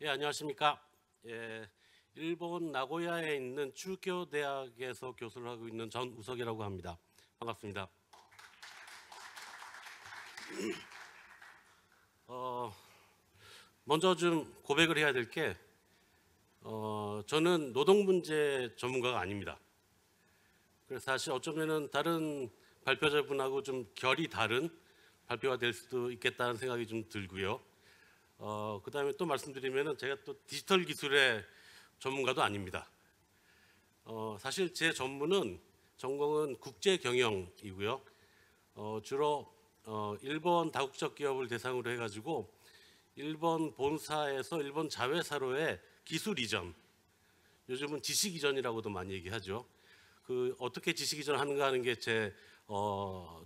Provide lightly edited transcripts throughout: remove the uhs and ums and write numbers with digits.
예, 안녕하십니까. 예, 일본 나고야에 있는 추교 대학에서 교수를 하고 있는 전우석이라고 합니다. 반갑습니다. 먼저 좀 고백을 해야 될 게, 저는 노동 문제 전문가가 아닙니다. 그래서 사실 어쩌면은 다른 발표자분하고 좀 결이 다른 발표가 될 수도 있겠다는 생각이 좀 들고요. 그다음에 또 말씀드리면은 제가 또 디지털 기술의 전문가도 아닙니다. 사실 제 전공은 국제 경영이고요. 주로 일본 다국적 기업을 대상으로 해가지고 일본 본사에서 일본 자회사로의 기술 이전, 요즘은 지식 이전이라고도 많이 얘기하죠. 그 어떻게 지식 이전하는가 하는 게 제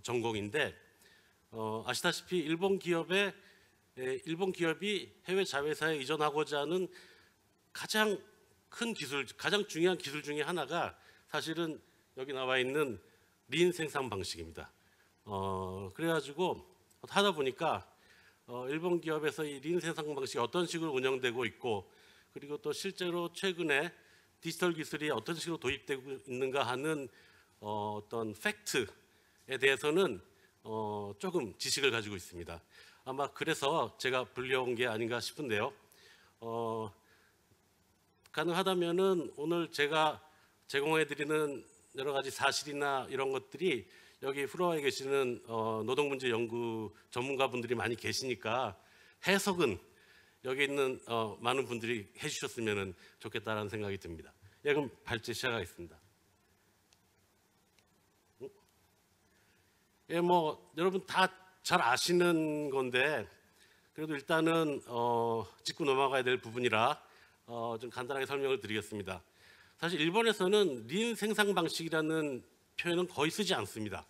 전공인데, 아시다시피 일본 기업이 해외 자회사에 이전하고자 하는 가장 큰 기술, 가장 중요한 기술 중에 하나가 사실은 여기 나와 있는 린 생산 방식입니다. 그래가지고 하다 보니까 일본 기업에서 이 린 생산 방식이 어떤 식으로 운영되고 있고, 그리고 또 실제로 최근에 디지털 기술이 어떤 식으로 도입되고 있는가 하는 어떤 팩트에 대해서는 조금 지식을 가지고 있습니다. 아마 그래서 제가 불려온 게 아닌가 싶은데요. 가능하다면은 오늘 제가 제공해드리는 여러 가지 사실이나 이런 것들이 여기 플로어에 계시는 노동문제 연구 전문가분들이 많이 계시니까 해석은 여기 있는 많은 분들이 해주셨으면 좋겠다라는 생각이 듭니다. 예, 그럼 발제 시작하겠습니다. 예, 뭐 여러분 다 잘 아시는 건데 그래도 일단은 짚고 넘어가야 될 부분이라 좀 간단하게 설명을 드리겠습니다. 사실 일본에서는 린 생산 방식이라는 표현은 거의 쓰지 않습니다.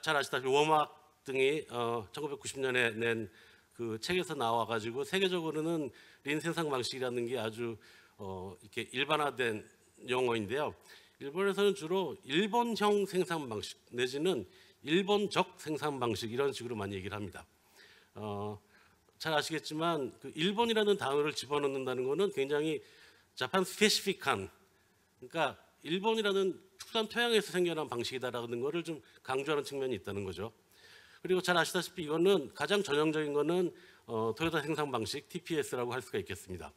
잘 아시다시피 워막 등이 1990년에 낸 그 책에서 나와가지고 세계적으로는 린 생산 방식이라는 게 아주 이렇게 일반화된 용어인데요. 일본에서는 주로 일본형 생산 방식 내지는 일본적 생산 방식 이런 식으로 많이 얘기를 합니다. 잘 아시겠지만 그 일본이라는 단어를 집어넣는다는 것은 굉장히 자판 스페시픽한, 그러니까 일본이라는 특수한 토양에서 생겨난 방식이다라는 것을 좀 강조하는 측면이 있다는 거죠. 그리고 잘 아시다시피 이거는 가장 전형적인 거는 토요타 생산 방식 TPS라고 할 수가 있겠습니다.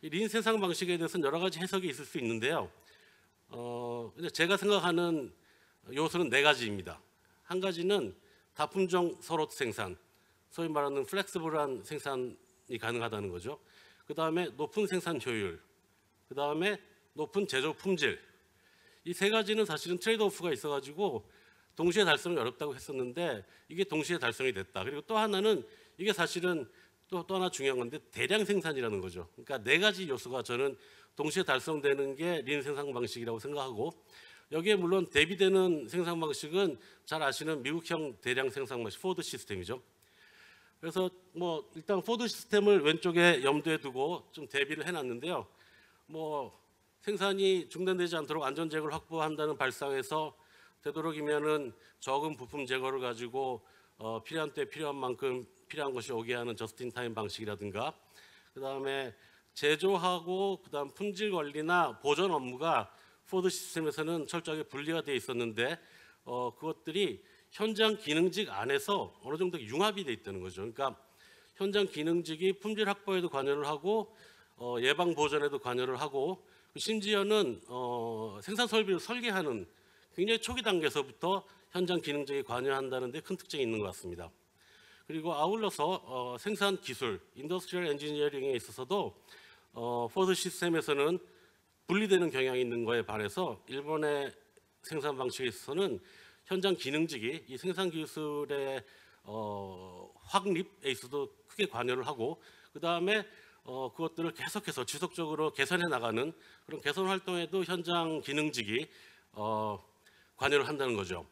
이 린 생산 방식에 대해서는 여러 가지 해석이 있을 수 있는데요. 제가 생각하는 요소는 네 가지입니다. 한 가지는 다품종 서로 생산, 소위 말하는 플렉스블한 생산이 가능하다는 거죠. 그 다음에 높은 생산 효율, 그 다음에 높은 제조 품질. 이 세 가지는 사실은 트레이드오프가 있어가지고 동시에 달성이 어렵다고 했었는데 이게 동시에 달성이 됐다. 그리고 또 하나는 이게 사실은 또 하나 중요한 건데 대량 생산이라는 거죠. 그러니까 네 가지 요소가 저는 동시에 달성되는 게 린 생산 방식이라고 생각하고, 여기에 물론 대비되는 생산 방식은 잘 아시는 미국형 대량 생산 방식 포드 시스템이죠. 그래서 뭐 일단 포드 시스템을 왼쪽에 염두에 두고 좀 대비를 해놨는데요. 뭐 생산이 중단되지 않도록 안전 제거를 확보한다는 발상에서 되도록이면은 적은 부품 제거를 가지고 필요한 때 필요한 만큼 필요한 것이 오게 하는 저스트인타임 방식이라든가, 그 다음에 제조하고 그 다음 품질 관리나 보존 업무가 포드 시스템에서는 철저하게 분리가 되어 있었는데 그것들이 현장 기능직 안에서 어느 정도 융합이 되어 있다는 거죠. 그러니까 현장 기능직이 품질 확보에도 관여를 하고 예방 보존에도 관여를 하고, 심지어는 생산 설비를 설계하는 굉장히 초기 단계에서부터 현장 기능직이 관여한다는 데 큰 특징이 있는 것 같습니다. 그리고 아울러서 생산 기술, 인더스트리얼 엔지니어링에 있어서도 포드 시스템에서는 분리되는 경향이 있는 거에 반해서 일본의 생산 방식에 있어서는 현장 기능직이 이 생산 기술의 확립에 있어도 크게 관여를 하고, 그 다음에 그것들을 계속해서 지속적으로 개선해 나가는 그런 개선 활동에도 현장 기능직이 관여를 한다는 거죠.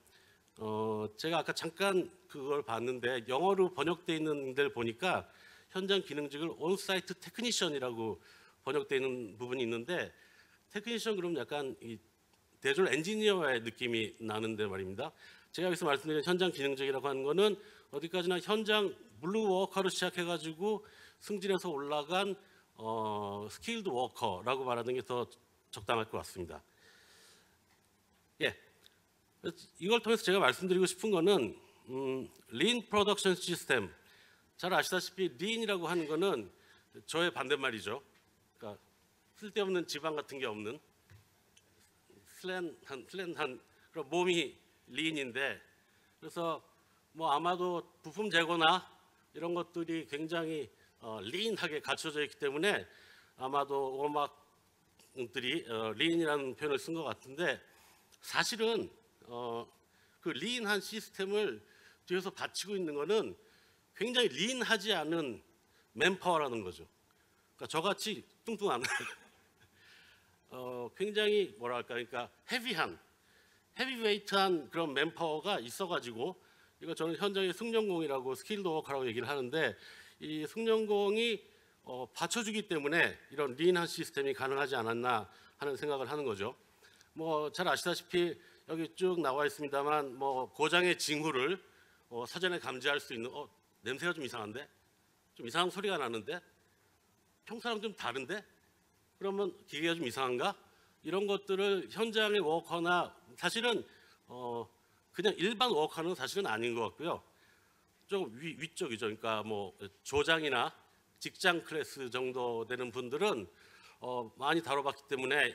제가 아까 잠깐 그걸 봤는데 영어로 번역되어 있는 데를 보니까 현장 기능직을 온사이트 테크니션이라고 번역되어 있는 부분이 있는데, 테크니션 그러면 약간 이 대졸 엔지니어의 느낌이 나는데 말입니다. 제가 여기서 말씀드린 현장 기능적이라고 하는 거는 어디까지나 현장 블루 워커로 시작해가지고 승진해서 올라간 스킬드 워커라고 말하는 게 더 적당할 것 같습니다. 예, 이걸 통해서 제가 말씀드리고 싶은 거는 린 프로덕션 시스템, 잘 아시다시피 린이라고 하는 거는 저의 반대말이죠. 그러니까 쓸데없는 지방 같은 게 없는 슬렌한 그런 몸이 린인데, 그래서 뭐 아마도 부품 재고나 이런 것들이 굉장히 린하게 갖춰져 있기 때문에 아마도 오막들이 린이라는 표현을 쓴 것 같은데, 사실은 그 린한 시스템을 뒤에서 받치고 있는 거는 굉장히 린하지 않은 맨파워라는 거죠. 그러니까 저같이 뚱뚱한 굉장히 뭐랄까, 그러니까 헤비웨이트한 그런 맨파워가 있어가지고, 이거 저는 현장의 승용공이라고 스킬드 워커라고 얘기를 하는데, 이 승용공이 받쳐주기 때문에 이런 린한 시스템이 가능하지 않았나 하는 생각을 하는 거죠. 뭐 잘 아시다시피 여기 쭉 나와 있습니다만, 뭐 고장의 징후를 사전에 감지할 수 있는 냄새가 좀 이상한데, 좀 이상한 소리가 나는데, 평소랑 좀 다른데, 그러면 기계가 좀 이상한가? 이런 것들을 현장의 워커나, 사실은 그냥 일반 워커는 사실은 아닌 것 같고요. 좀 위쪽이죠. 그러니까 뭐 조장이나 직장 클래스 정도 되는 분들은 많이 다뤄봤기 때문에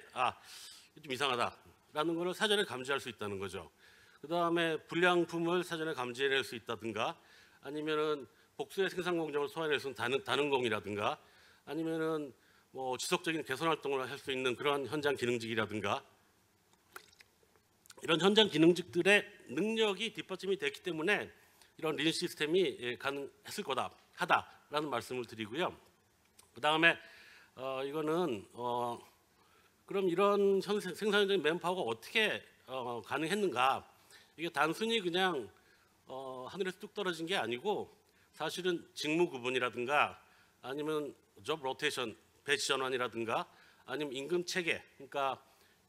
좀 이상하다라는 것을 사전에 감지할 수 있다는 거죠. 그 다음에 불량품을 사전에 감지해낼 수 있다든가, 아니면은 복수의 생산 공정을 소화해낼 수 있는 다능공이라든가, 아니면은 뭐 지속적인 개선 활동을 할 수 있는 그런 현장 기능직이라든가, 이런 현장 기능직들의 능력이 뒷받침이 됐기 때문에 이런 린 시스템이 가능했을 하다라는 말씀을 드리고요. 그 다음에 이거는 그럼 이런 생산적인 맨파워가 어떻게 가능했는가? 이게 단순히 그냥 하늘에서 뚝 떨어진 게 아니고, 사실은 직무 구분이라든가, 아니면 접 로테이션 배치 전환이라든가, 아니면 임금 체계, 그러니까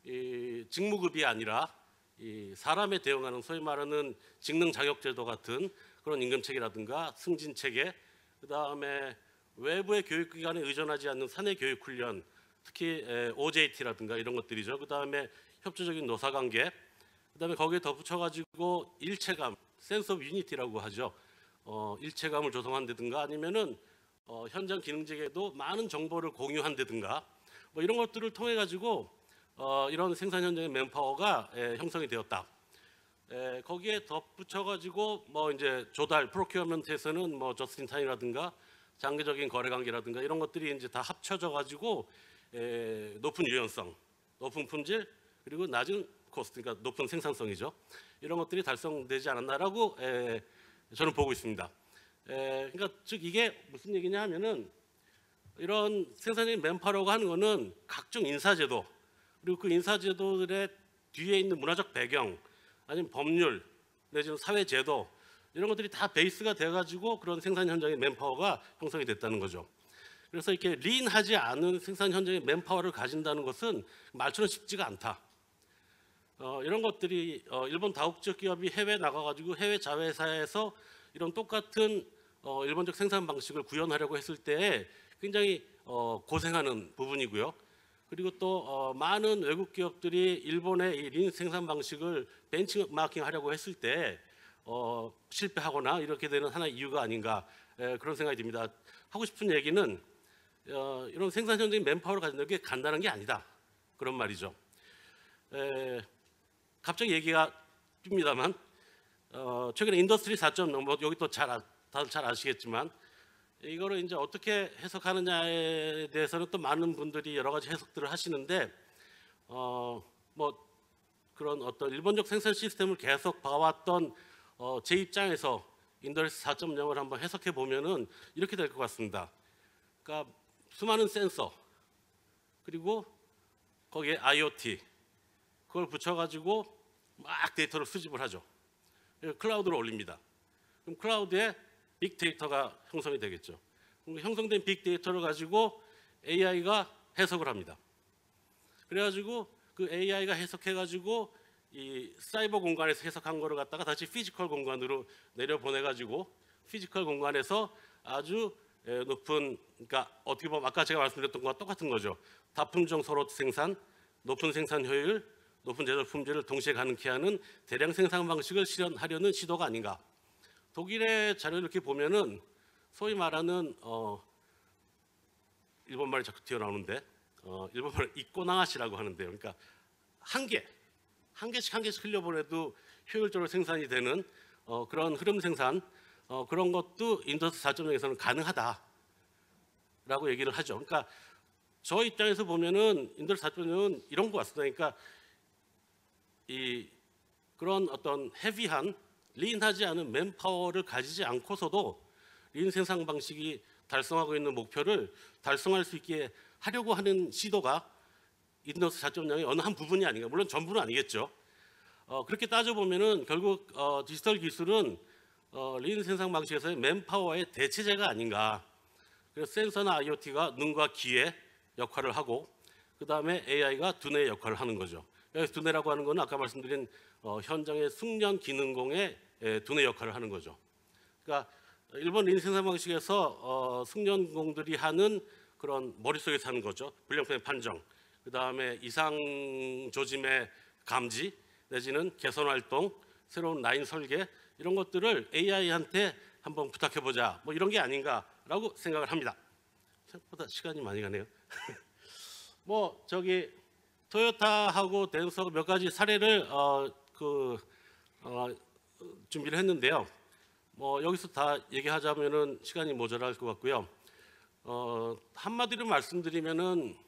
이 직무급이 아니라 이 사람에 대응하는 소위 말하는 직능 자격 제도 같은 그런 임금 체계라든가 승진 체계, 그 다음에 외부의 교육기관에 의존하지 않는 사내 교육 훈련, 특히 OJT라든가 이런 것들이죠. 그 다음에 협조적인 노사관계, 그 다음에 거기에 덧붙여가지고 일체감, 센스 오브 유니티라고 하죠. 일체감을 조성한다든가, 아니면은 현장 기능직에도 많은 정보를 공유한다든가, 뭐 이런 것들을 통해 가지고 이런 생산 현장의 맨파워가 형성이 되었다. 거기에 덧붙여 가지고 뭐 이제 조달 프로큐어먼트에서는 뭐 저스틴 타임이라든가 장기적인 거래 관계라든가 이런 것들이 이제 다 합쳐져 가지고 높은 유연성, 높은 품질, 그리고 낮은 코스트, 그러니까 높은 생산성이죠. 이런 것들이 달성되지 않았나라고 저는 보고 있습니다. 그러니까 즉 이게 무슨 얘기냐 하면은, 이런 생산적인 맨파워가 하는 거는 각종 인사제도, 그리고 그 인사제도들의 뒤에 있는 문화적 배경, 아니면 법률 내지는 사회제도, 이런 것들이 다 베이스가 돼가지고 그런 생산 현장의 맨파워가 형성이 됐다는 거죠. 그래서 이렇게 린하지 않은 생산 현장의 맨파워를 가진다는 것은 말처럼 쉽지가 않다. 이런 것들이 일본 다국적 기업이 해외 나가가지고 해외 자회사에서 이런 똑같은 일본적 생산 방식을 구현하려고 했을 때 굉장히 고생하는 부분이고요. 그리고 또 많은 외국 기업들이 일본의 이 린 생산 방식을 벤치마킹 하려고 했을 때 실패하거나 이렇게 되는 하나의 이유가 아닌가, 그런 생각이 듭니다. 하고 싶은 얘기는 이런 생산 현장의 맨파워를 가진다는 게 간단한 게 아니다, 그런 말이죠. 갑자기 얘기가 듭니다만, 최근에 인더스트리 4.0, 뭐 여기 또 다들 잘 아시겠지만, 이거를 이제 어떻게 해석하느냐에 대해서는 또 많은 분들이 여러 가지 해석들을 하시는데, 뭐 그런 어떤 일본적 생산 시스템을 계속 봐왔던 제 입장에서 인더스트리 4.0을 한번 해석해 보면은 이렇게 될 것 같습니다. 그러니까 수많은 센서, 그리고 거기에 IoT, 그걸 붙여가지고 막 데이터를 수집을 하죠. 클라우드로 올립니다. 그럼 클라우드에 빅데이터가 형성이 되겠죠. 그럼 형성된 빅데이터를 가지고 AI가 해석을 합니다. 그래가지고 그 AI가 해석해가지고 이 사이버 공간에서 해석한 거를 갖다가 다시 피지컬 공간으로 내려 보내가지고 피지컬 공간에서 아주 높은, 그러니까 어떻게 보면 아까 제가 말씀드렸던 것과 똑같은 거죠. 다품종 서로 생산, 높은 생산 효율, 높은 제조 품질을 동시에 가능케 하는 대량 생산 방식을 실현하려는 시도가 아닌가. 독일의 자료를 이렇게 보면은 소위 말하는 일본 말이 자꾸 튀어나오는데 일본 말을 이꼬나가시라고 하는데요. 그러니까 한 개씩 흘려보내도 효율적으로 생산이 되는 그런 흐름 생산, 그런 것도 인더스트리 4.0에서는 가능하다라고 얘기를 하죠. 그러니까 저 입장에서 보면은 인더스트리 4.0은 이런 것 같습니다. 그러니까 이 그런 어떤 헤비한 리인하지 않은 맨파워를 가지지 않고서도 리인 생산 방식이 달성하고 있는 목표를 달성할 수 있게 하려고 하는 시도가 인더스트리 4.0의 어느 한 부분이 아닌가. 물론 전부는 아니겠죠. 그렇게 따져보면은 결국 디지털 기술은 리인 생산 방식에서의 맨파워의 대체제가 아닌가. 그래서 센서나 IoT가 눈과 귀의 역할을 하고 그 다음에 AI가 두뇌의 역할을 하는 거죠. 여기서 두뇌라고 하는 것은 아까 말씀드린 현장의 숙련 기능공의 두뇌 역할을 하는 거죠. 그러니까 일본 리인 생산 방식에서 숙련공들이 하는 그런 머릿속에서 하는 거죠. 불량품의 판정, 그 다음에 이상 조짐의 감지 내지는 개선 활동, 새로운 라인 설계 이런 것들을 AI한테 한번 부탁해보자, 뭐 이런 게 아닌가라고 생각을 합니다. 생각보다 시간이 많이 가네요. 뭐 저기 토요타하고 덴소하고 몇 가지 사례를 준비를 했는데요. 뭐 여기서 다 얘기하자면은 시간이 모자랄 것 같고요. 한마디로 말씀드리면은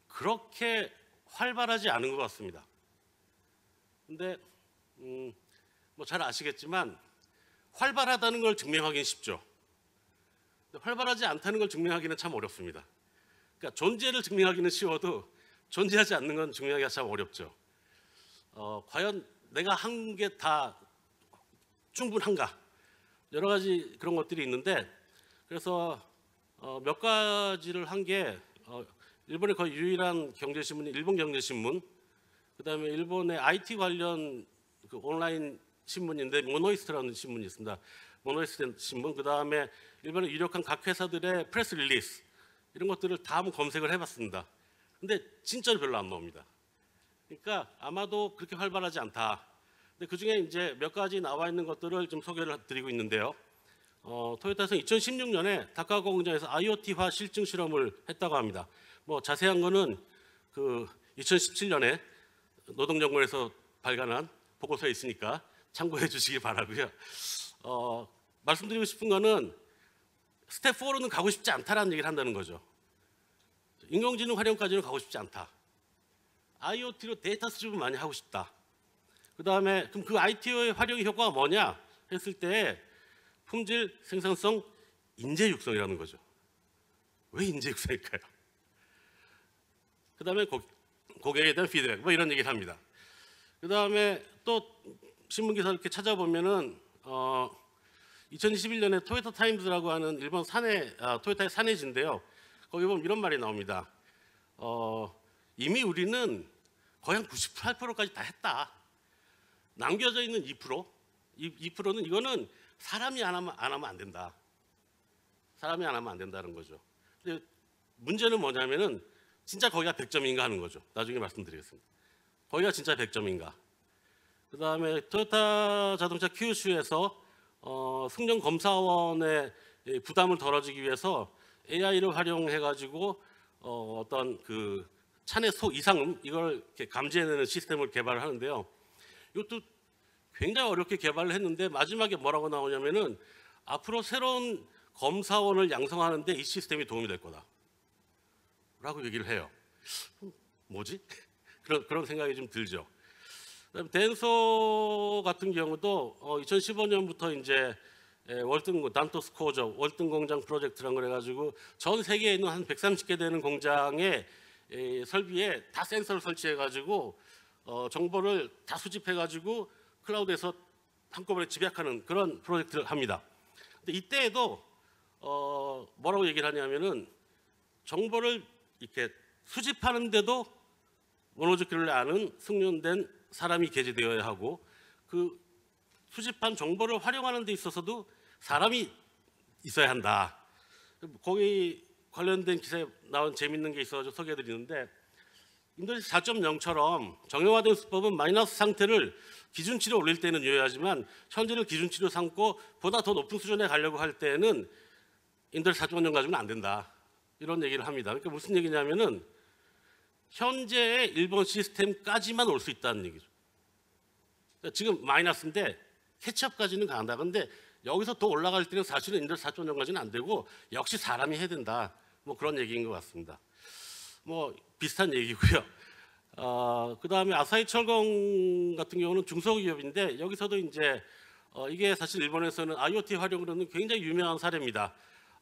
그렇게 활발하지 않은 것 같습니다. 근데 뭐 잘 아시겠지만 활발하다는 걸 증명하기는 쉽죠. 활발하지 않다는 걸 증명하기는 참 어렵습니다. 그러니까 존재를 증명하기는 쉬워도 존재하지 않는 건 증명하기가 참 어렵죠. 과연 내가 한 게 다 충분한가? 여러 가지 그런 것들이 있는데 그래서 몇 가지를 한 게 일본의 거의 유일한 경제신문이 일본경제신문, 그다음에 일본의 IT 관련 그 온라인 신문인데 모노이스트라는 신문이 있습니다. 모노이스트 신문, 그다음에 일본의 유력한 각 회사들의 프레스 릴리스 이런 것들을 다 한번 검색을 해봤습니다. 근데 진짜로 별로 안 나옵니다. 그러니까 아마도 그렇게 활발하지 않다. 근데 그 중에 이제 몇 가지 나와 있는 것들을 좀 소개를 드리고 있는데요. 토요타에서 2016년에 다카오카 공장에서 IoT화 실증 실험을 했다고 합니다. 뭐 자세한 거는 그 2017년에 노동정보에서 발간한 보고서에 있으니까 참고해 주시기 바라고요. 말씀드리고 싶은 거는 스텝 4로는 가고 싶지 않다라는 얘기를 한다는 거죠. 인공지능 활용까지는 가고 싶지 않다. IoT로 데이터 수집을 많이 하고 싶다. 그 다음에 그럼 그 IT의 활용의 효과가 뭐냐 했을 때 품질, 생산성, 인재 육성이라는 거죠. 왜 인재 육성일까요? 그 다음에 고객에 대한 피드백 뭐 이런 얘기를 합니다. 그 다음에 또 신문기사 이렇게 찾아보면은 2021년에 토요타 타임즈라고 하는 일본 토요타의 사내지인데요. 거기 보면 이런 말이 나옵니다. 이미 우리는 거의 한 98%까지 다 했다. 남겨져 있는 2%, 2%는 이거는 사람이 안 하면 안 된다. 사람이 안 하면 안 된다는 거죠. 근데 문제는 뭐냐면은 진짜 거기가 100점인가 하는 거죠. 나중에 말씀드리겠습니다. 거기가 진짜 100점인가. 그 다음에 토요타 자동차 큐슈에서 승용 검사원의 부담을 덜어주기 위해서 AI를 활용해가지고 어떤 그 차내 이상음 이걸 이렇게 감지해내는 시스템을 개발을 하는데요. 이것도 굉장히 어렵게 개발을 했는데 마지막에 뭐라고 나오냐면은 앞으로 새로운 검사원을 양성하는데 이 시스템이 도움이 될 거다라고 얘기를 해요. 뭐지? 그런 생각이 좀 들죠. 덴소 같은 경우도 2015년부터 이제 월등 단토스 코저 월등 공장 프로젝트라는 걸 해가지고 전 세계에 있는 한 130개 되는 공장의 설비에 다 센서를 설치해가지고 정보를 다 수집해가지고 클라우드에서 한꺼번에 집약하는 그런 프로젝트를 합니다. 근데 이때에도 뭐라고 얘기를 하냐면은 정보를 이렇게 수집하는데도 원어적기를 아는 숙련된 사람이 게재되어야 하고 그 수집한 정보를 활용하는 데 있어서도 사람이 있어야 한다. 거기 관련된 기사에 나온 재밌는 게 있어서 소개해드리는데 인도네시아 4.0처럼 정형화된 수법은 마이너스 상태를 기준치로 올릴 때는 유효하지만 현재를 기준치로 삼고 보다 더 높은 수준에 가려고 할 때는 인도네시아 4.0 가지고는 안 된다. 이런 얘기를 합니다. 그러니까 무슨 얘기냐면은 현재의 일본 시스템까지만 올 수 있다는 얘기죠. 그러니까 지금 마이너스인데 캐치업까지는 간다. 근데 여기서 더 올라갈 때는 사실은 인도네시아 4.0까지는 안 되고 역시 사람이 해야 된다. 뭐 그런 얘기인 것 같습니다. 뭐 비슷한 얘기고요. 그다음에 아사히 철강 같은 경우는 중소기업인데 여기서도 이제 이게 사실 일본에서는 IoT 활용으로는 굉장히 유명한 사례입니다.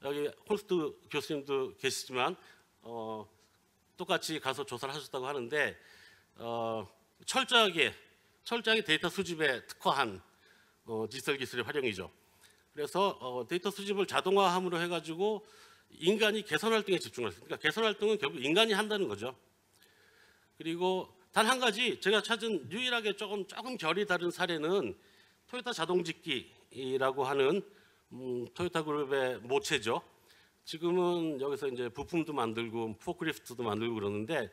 여기 홀스트 교수님도 계시지만 똑같이 가서 조사를 하셨다고 하는데 철저하게 데이터 수집에 특화한 디지털 기술의 활용이죠. 그래서 데이터 수집을 자동화함으로 해가지고 인간이 개선 활동에 집중할 수 있어요. 그러니까 개선 활동은 결국 인간이 한다는 거죠. 그리고 단 한 가지 제가 찾은 유일하게 조금 결이 다른 사례는 토요타 자동짓기라고 하는 토요타 그룹의 모체죠. 지금은 여기서 이제 부품도 만들고 포크리프트도 만들고 그러는데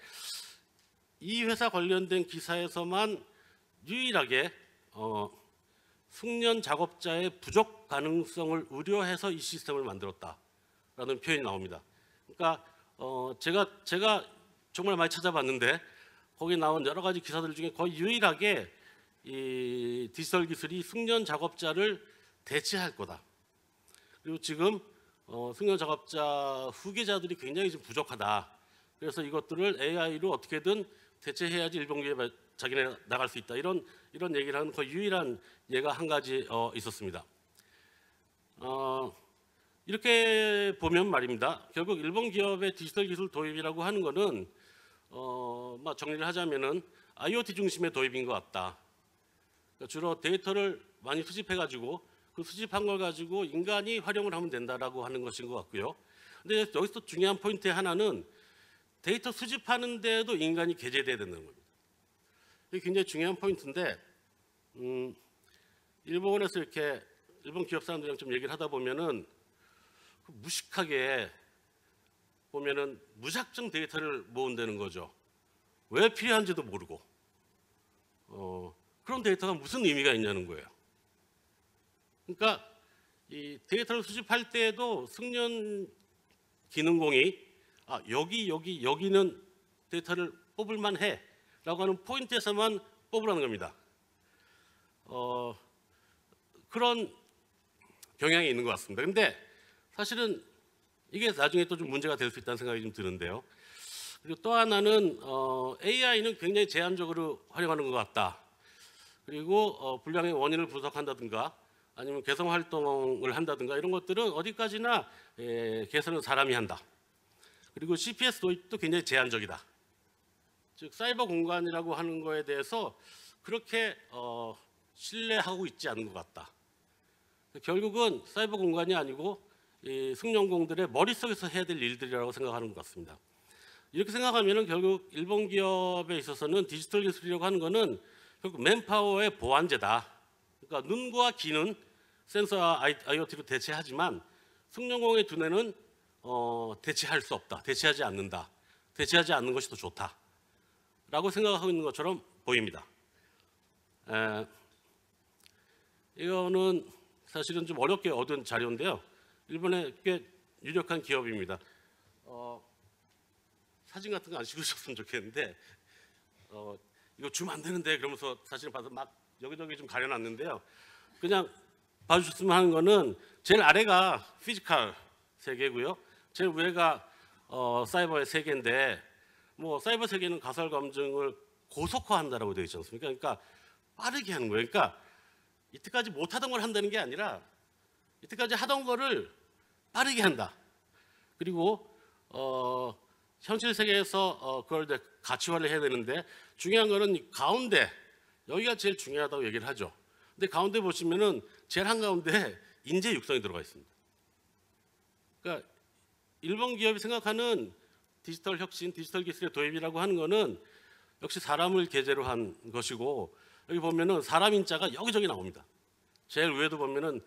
이 회사 관련된 기사에서만 유일하게 숙련 작업자의 부족 가능성을 우려해서 이 시스템을 만들었다라는 표현이 나옵니다. 그러니까 제가 정말 많이 찾아봤는데 거기 나온 여러 가지 기사들 중에 거의 유일하게 이 디지털 기술이 숙련 작업자를 대체할 거다. 그리고 지금 숙련 작업자 후계자들이 굉장히 좀 부족하다. 그래서 이것들을 AI로 어떻게든 대체해야지 일본 기업에 자기네 나갈 수 있다. 이런 얘기를 하는 거의 유일한 예가 한 가지 있었습니다. 이렇게 보면 말입니다. 결국 일본 기업의 디지털 기술 도입이라고 하는 거는 정리를 하자면은 IoT 중심의 도입인 것 같다. 그러니까 주로 데이터를 많이 수집해가지고 그 수집한 걸 가지고 인간이 활용을 하면 된다라고 하는 것인 것 같고요. 근데 여기서 또 중요한 포인트 하나는 데이터 수집하는 데에도 인간이 게재돼야 된다는 겁니다. 이게 굉장히 중요한 포인트인데 일본에서 이렇게 일본 기업 사람들이랑 좀 얘기를 하다 보면은 무식하게 보면은 무작정 데이터를 모은다는 거죠. 왜 필요한지도 모르고 그런 데이터가 무슨 의미가 있냐는 거예요. 그러니까 이 데이터를 수집할 때에도 숙련 기능공이 여기는 데이터를 뽑을 만해라고 하는 포인트에서만 뽑으라는 겁니다. 그런 경향이 있는 것 같습니다. 근데 사실은 이게 나중에 또 좀 문제가 될 수 있다는 생각이 좀 드는데요. 그리고 또 하나는 AI는 굉장히 제한적으로 활용하는 것 같다. 그리고 불량의 원인을 분석한다든가 아니면 개선 활동을 한다든가 이런 것들은 어디까지나 개선은 사람이 한다. 그리고 CPS 도입도 굉장히 제한적이다. 즉 사이버 공간이라고 하는 거에 대해서 그렇게 신뢰하고 있지 않은 것 같다. 결국은 사이버 공간이 아니고 이 숙련공들의 머릿속에서 해야 될 일들이라고 생각하는 것 같습니다. 이렇게 생각하면 결국 일본 기업에 있어서는 디지털 기술이라고 하는 것은 결국 맨파워의 보완제다. 그러니까 눈과 귀는 센서와 IoT로 대체하지만 숙련공의 두뇌는 대체할 수 없다. 대체하지 않는다. 대체하지 않는 것이 더 좋다. 라고 생각하고 있는 것처럼 보입니다. 이거는 사실은 좀 어렵게 얻은 자료인데요. 일본의 꽤 유력한 기업입니다. 사진 같은 거 안 찍으셨으면 좋겠는데 이거 주면 안 되는데 그러면서 사진을 봐서 막 여기저기 좀 가려놨는데요. 그냥 봐주셨으면 하는 거는 제일 아래가 피지컬 세계고요. 제일 위가 사이버의 세계인데 뭐 사이버 세계는 가설 검증을 고속화한다라고 되어 있지 않습니까? 그러니까 빠르게 하는 거예요. 그러니까 이때까지 못하던 걸 한다는 게 아니라 이때까지 하던 거를 빠르게 한다. 그리고 현실 세계에서 그걸 가치화를 해야 되는데 중요한 거는 가운데 여기가 제일 중요하다고 얘기를 하죠. 근데 가운데 보시면은 제일 한가운데 인재 육성이 들어가 있습니다. 그러니까 일본 기업이 생각하는 디지털 혁신, 디지털 기술의 도입이라고 하는 거는 역시 사람을 계제로 한 것이고, 여기 보면은 사람 인자가 여기저기 나옵니다. 제일 위에도 보면은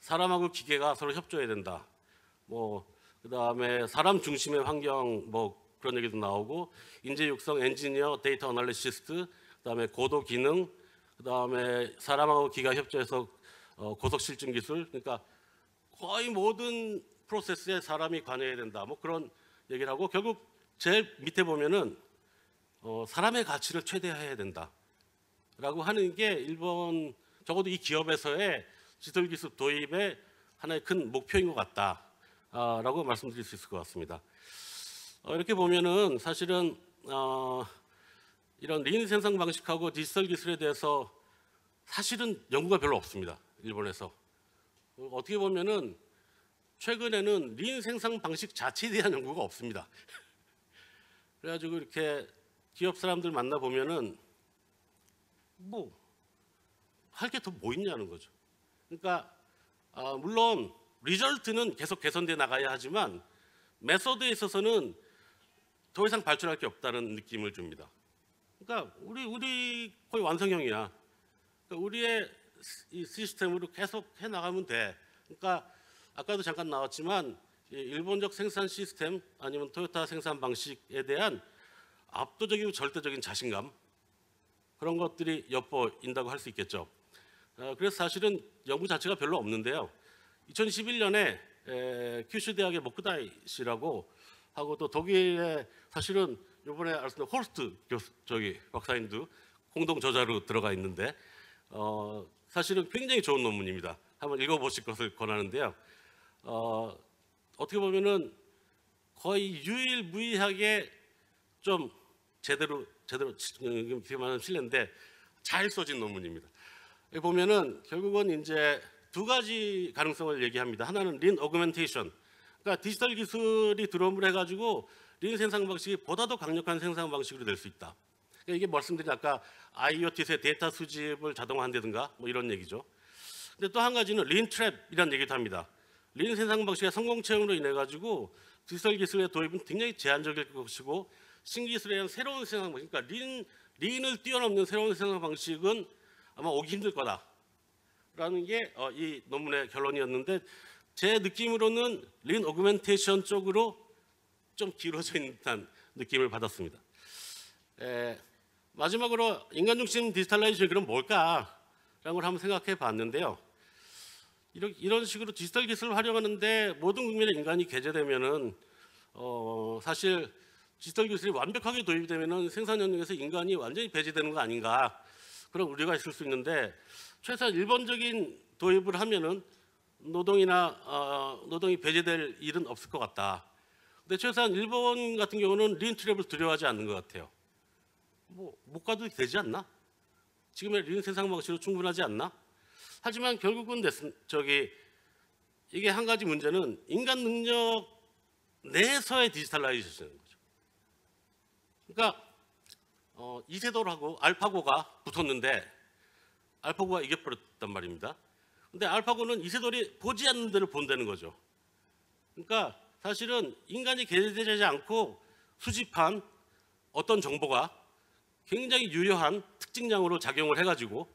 사람하고 기계가 서로 협조해야 된다. 뭐 그다음에 사람 중심의 환경 뭐 그런 얘기도 나오고, 인재 육성 엔지니어, 데이터 어널리시스트, 그다음에 고도 기능, 그다음에 사람하고 기가 협조해서 고속 실증 기술. 그러니까 거의 모든 프로세스에 사람이 관여해야 된다. 뭐 그런 얘기를 하고, 결국 제일 밑에 보면은 사람의 가치를 최대화해야 된다라고 하는 게 일본, 적어도 이 기업에서의 디지털 기술 도입의 하나의 큰 목표인 것 같다라고 말씀드릴 수 있을 것 같습니다. 이렇게 보면은 사실은 이런 린 생산 방식하고 디지털 기술에 대해서 사실은 연구가 별로 없습니다. 일본에서. 어떻게 보면은 최근에는 린 생산 방식 자체에 대한 연구가 없습니다. 그래가지고 이렇게 기업 사람들 만나 보면은 뭐 할 게 더 뭐 있냐는 거죠. 그러니까 물론 리절트는 계속 개선돼 나가야 하지만 메소드에 있어서는 더 이상 발전할 게 없다는 느낌을 줍니다. 그러니까 우리 거의 완성형이야. 그러니까 우리의 이 시스템으로 계속 해 나가면 돼. 그러니까 아까도 잠깐 나왔지만 일본적 생산 시스템 아니면 토요타 생산 방식에 대한 압도적이고 절대적인 자신감, 그런 것들이 엿보인다고 할 수 있겠죠. 그래서 사실은 연구 자체가 별로 없는데요. 2011년에 큐슈 대학의 모쿠다이 씨라고 하고, 또 독일의 사실은 이번에 알았습니다. 홀스트 박사님도 공동 저자로 들어가 있는데 사실은 굉장히 좋은 논문입니다. 한번 읽어보실 것을 권하는데요. 어떻게 보면은 거의 유일무이하게 좀 제대로 이렇게 말하면 실례인데 잘 써진 논문입니다. 여기 보면은 결국은 이제 두 가지 가능성을 얘기합니다. 하나는 린 어그멘테이션, 그러니까 디지털 기술이 들어옴을 해가지고 린 생산 방식이 보다 더 강력한 생산 방식으로 될 수 있다. 그러니까 이게 말씀드린 아까 IoT에서의 데이터 수집을 자동화한다든가 뭐 이런 얘기죠. 근데 또 한 가지는 린 트랩이라는 얘기도 합니다. 린 생산 방식의 성공 체험으로 인해 가지고 디지털 기술의 도입은 굉장히 제한적일 것이고, 신기술에 대한 새로운 생산 방식, 그러니까 린을 뛰어넘는 새로운 생산 방식은 아마 오기 힘들 거다라는 게 이 논문의 결론이었는데, 제 느낌으로는 린 어그멘테이션 쪽으로 좀 길어져 있는 듯한 느낌을 받았습니다. 마지막으로 인간 중심 디지털라이제이션 그럼 뭘까라는 걸 한번 생각해 봤는데요. 이런 식으로 디지털 기술을 활용하는데 모든 국민의 인간이 개재되면은 사실 디지털 기술이 완벽하게 도입이 되면은 생산 영역에서 인간이 완전히 배제되는 거 아닌가, 그런 우려가 있을 수 있는데, 최소한 일본적인 도입을 하면은 노동이 배제될 일은 없을 것 같다. 근데 최소한 일본 같은 경우는 린 트랩을 두려워하지 않는 것 같아요. 뭐 못 가도 되지 않나? 지금의 린 생산 방식으로 충분하지 않나? 하지만 결국은 이게 한 가지 문제는 인간 능력 내에서의 디지털라이제이션인 거죠. 그러니까 이세돌하고 알파고가 붙었는데 알파고가 이겨버렸단 말입니다. 근데 알파고는 이세돌이 보지 않는 데를 본다는 거죠. 그러니까 사실은 인간이 개재되지 않고 수집한 어떤 정보가 굉장히 유효한 특징량으로 작용을 해가지고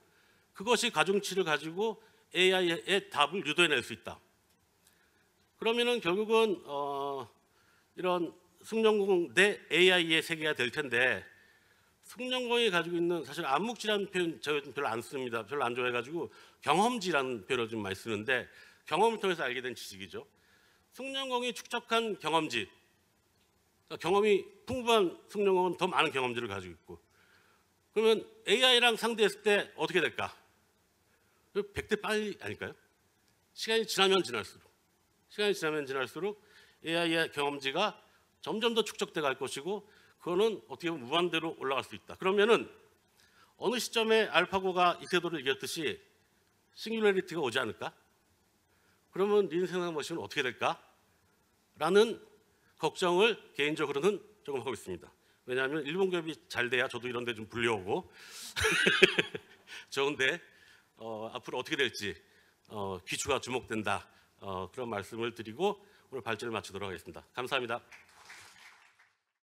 그것이 가중치를 가지고 AI의 답을 유도해낼 수 있다. 그러면은 결국은 이런 승용공 대 AI의 세계가 될 텐데, 승용공이 가지고 있는, 사실 암묵지라는 표현 제가 별로 안 씁니다. 별로 안 좋아해가지고 경험지라는 표현을 좀 많이 쓰는데, 경험을 통해서 알게 된 지식이죠. 승용공이 축적한 경험지, 그러니까 경험이 풍부한 승용공은 더 많은 경험지를 가지고 있고, 그러면 AI랑 상대했을 때 어떻게 될까? 100대 빨리 아닐까요? 시간이 지나면 지날수록 AI의 경험지가 점점 더 축적돼 갈 것이고, 그거는 어떻게 보면 무한대로 올라갈 수 있다. 그러면은 어느 시점에 알파고가 이세돌을 이겼듯이 싱귤러리티가 오지 않을까? 그러면 린 생산 방식은 어떻게 될까? 라는 걱정을 개인적으로는 조금 하고 있습니다. 왜냐하면 일본 기업이 잘 돼야 저도 이런 데 좀 불려오고 좋은데 앞으로 어떻게 될지 귀추가 주목된다, 그런 말씀을 드리고 오늘 발제를 마치도록 하겠습니다. 감사합니다.